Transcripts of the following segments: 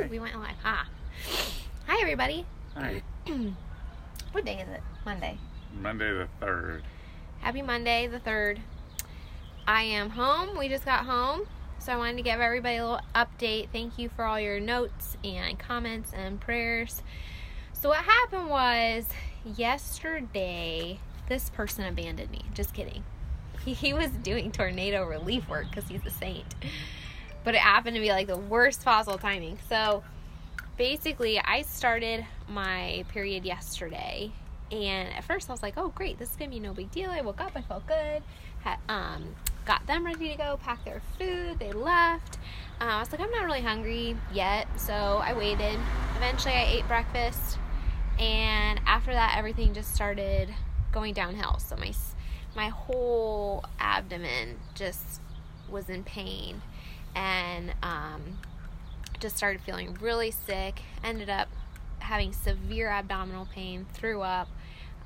Oh, we went live. Hi, everybody. Hi. What day is it? Monday. Monday the 3rd. Happy Monday the 3rd. I am home. We just got home. So I wanted to give everybody a little update. Thank you for all your notes and comments and prayers. So what happened was yesterday, this person abandoned me. Just kidding. He was doing tornado relief work because he's a saint. But it happened to be like the worst possible timing. So basically, I started my period yesterday. And at first I was like, oh great, this is going to be no big deal. I woke up, I felt good. Got them ready to go, packed their food, they left. I was like, I'm not really hungry yet, so I waited. Eventually I ate breakfast, and after that everything just started going downhill. So my whole abdomen just was in pain, and just started feeling really sick. Ended up having severe abdominal pain, threw up,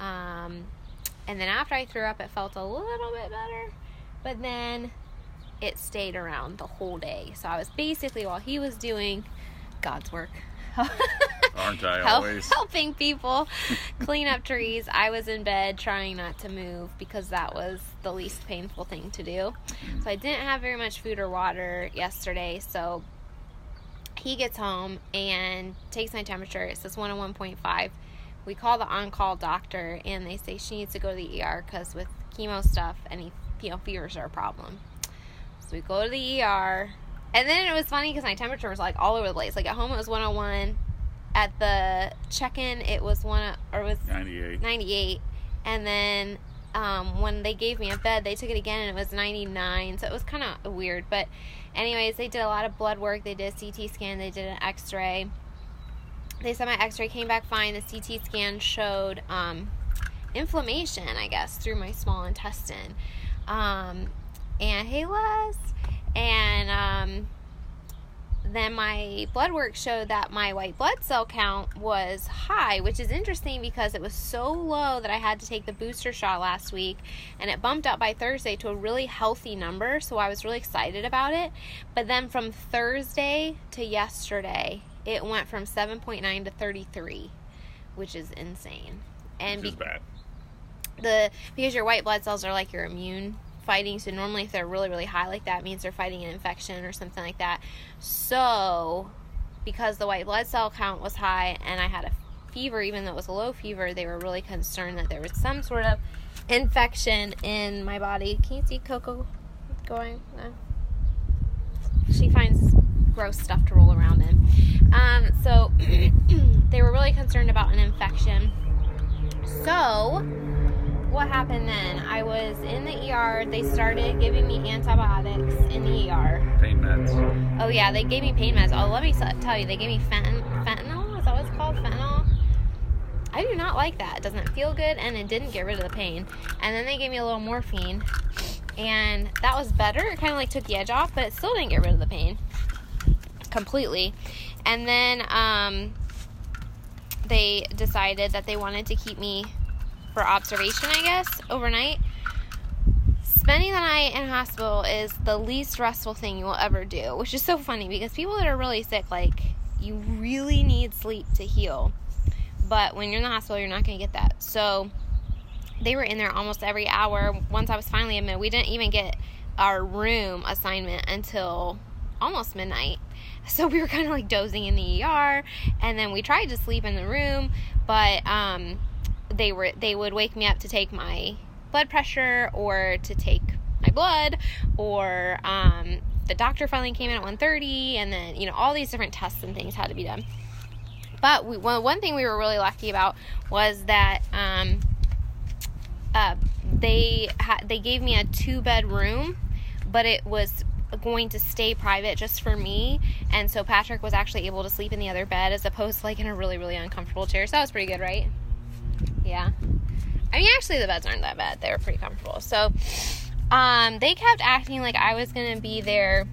and then after I threw up it felt a little bit better, but then it stayed around the whole day. So I was basically, while he was doing God's work, Aren't I always? Helping people clean up trees, I was in bed trying not to move because that was the least painful thing to do. So I didn't have very much food or water yesterday. So he gets home and takes my temperature. It says 101.5. We call the on-call doctor, and they say she needs to go to the ER because with chemo stuff, any fevers are a problem. So we go to the ER, and then it was funny because my temperature was like all over the place. Like at home it was 101. At the check-in it was 98. And then when they gave me a bed, they took it again and it was 99. So it was kind of weird. But anyways, they did a lot of blood work. They did a CT scan. They did an x-ray. They said my x-ray came back fine. The CT scan showed inflammation, I guess, through my small intestine. And hey, Les. And then my blood work showed that my white blood cell count was high, which is interesting because it was so low that I had to take the booster shot last week, and it bumped up by Thursday to a really healthy number, so I was really excited about it. But then from Thursday to yesterday, it went from 7.9 to 33, which is insane. And Which is bad. Because your white blood cells are like your immune fighting, so normally if they're really, really high like that, it means they're fighting an infection or something like that. So because the white blood cell count was high and I had a fever, even though it was a low fever, they were really concerned that there was some sort of infection in my body. Can you see Coco going? No. She finds gross stuff to roll around in. So they were really concerned about an infection. So what happened then? I was in the ER. They started giving me antibiotics in the ER. Pain meds. Oh yeah, they gave me pain meds. Oh, let me tell you, they gave me fentanyl. Is that what it's called? Fentanyl? I do not like that. It doesn't feel good, and it didn't get rid of the pain. And then they gave me a little morphine, and that was better. It kind of like took the edge off, but it still didn't get rid of the pain completely. And then they decided that they wanted to keep me for observation, I guess, overnight. Spending the night in hospital is the least restful thing you will ever do, which is so funny because people that are really sick, like, you really need sleep to heal. But when you're in the hospital, you're not going to get that. So they were in there almost every hour. Once I was finally admitted, we didn't even get our room assignment until almost midnight. So we were kind of like dozing in the ER, and then we tried to sleep in the room, but they would wake me up to take my blood pressure or to take my blood, or the doctor finally came in at 1:30, and then all these different tests and things had to be done. But one thing we were really lucky about was that they gave me a 2-bed room, but it was going to stay private just for me, and so Patrick was actually able to sleep in the other bed as opposed to like in a really, really uncomfortable chair. So that was pretty good, right? Yeah. I mean, actually the beds aren't that bad. They were pretty comfortable. So they kept acting like I was going to be there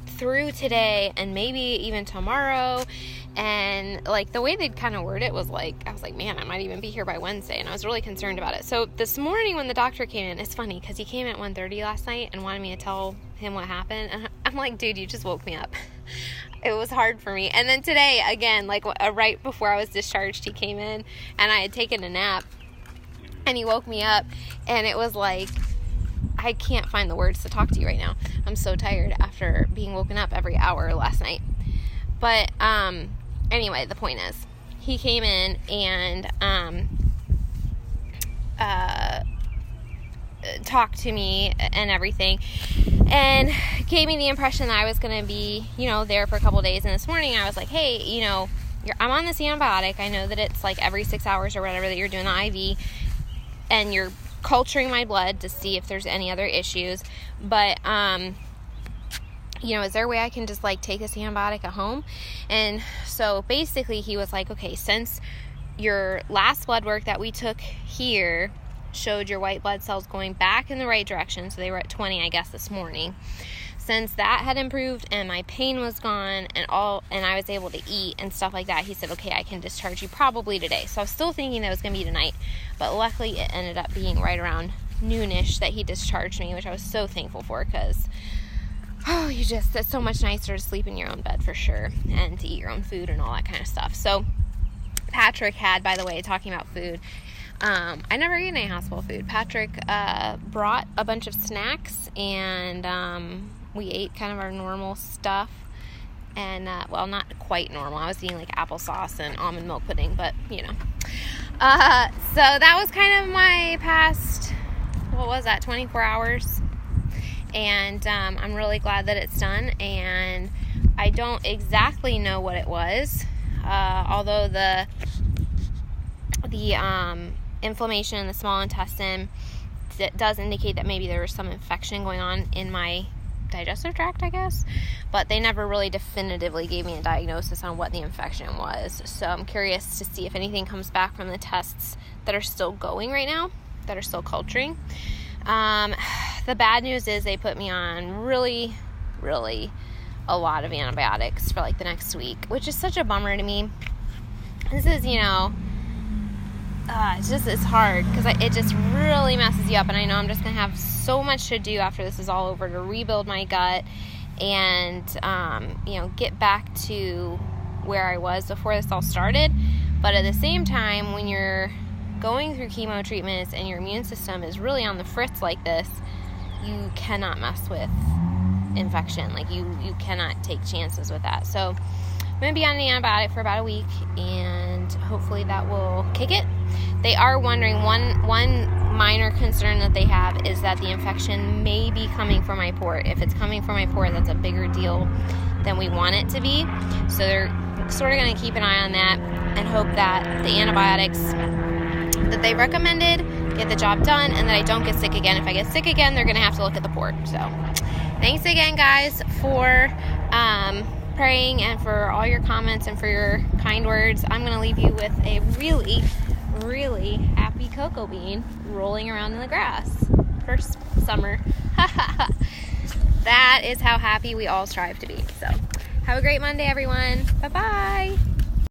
through today and maybe even tomorrow, and like the way they'd kind of word it was like, I was like, man, I might even be here by Wednesday, and I was really concerned about it. So this morning when the doctor came in, it's funny because he came in at 1:30 last night and wanted me to tell him what happened, and I'm like, dude, you just woke me up. It was hard for me. And then today, again, like right before I was discharged, he came in and I had taken a nap and he woke me up and it was like, I can't find the words to talk to you right now. I'm so tired after being woken up every hour last night. But anyway, the point is, he came in and talked to me and everything, and gave me the impression that I was going to be, there for a couple of days. And this morning I was like, hey, I'm on this antibiotic. I know that it's like every 6 hours or whatever that you're doing the IV, and you're culturing my blood to see if there's any other issues. But, is there a way I can just like take this antibiotic at home? And so basically he was like, okay, since your last blood work that we took here showed your white blood cells going back in the right direction, so they were at 20, I guess, this morning. Since that had improved and my pain was gone and I was able to eat and stuff like that, he said, okay, I can discharge you probably today. So I was still thinking that it was going to be tonight, but luckily it ended up being right around noonish that he discharged me, which I was so thankful for, because it's so much nicer to sleep in your own bed for sure, and to eat your own food and all that kind of stuff. So Patrick had, by the way, talking about food, I never eat any hospital food. Patrick brought a bunch of snacks, and we ate kind of our normal stuff. And, not quite normal. I was eating like applesauce and almond milk pudding, but, so that was kind of my past, 24 hours. And I'm really glad that it's done. And I don't exactly know what it was, although the inflammation in the small intestine does indicate that maybe there was some infection going on in my digestive tract, I guess, but they never really definitively gave me a diagnosis on what the infection was. So I'm curious to see if anything comes back from the tests that are still going right now, that are still culturing. The bad news is they put me on really, really a lot of antibiotics for like the next week, which is such a bummer to me. This is, it's hard because it just really messes you up, and I know I'm just going to have so much to do after this is all over to rebuild my gut and, get back to where I was before this all started. But at the same time, when you're going through chemo treatments and your immune system is really on the fritz like this, you cannot mess with infection. Like you cannot take chances with that. So I'm going to be on the antibiotic for about a week, and hopefully that will kick it. They are wondering, one minor concern that they have is that the infection may be coming from my port. If it's coming from my port, that's a bigger deal than we want it to be. So they're sort of going to keep an eye on that and hope that the antibiotics that they recommended get the job done, and that I don't get sick again. If I get sick again, they're going to have to look at the port. So thanks again, guys, for praying and for all your comments and for your kind words. I'm going to leave you with a really, really happy cocoa bean rolling around in the grass. First summer. That is how happy we all strive to be. So have a great Monday, everyone. Bye-bye.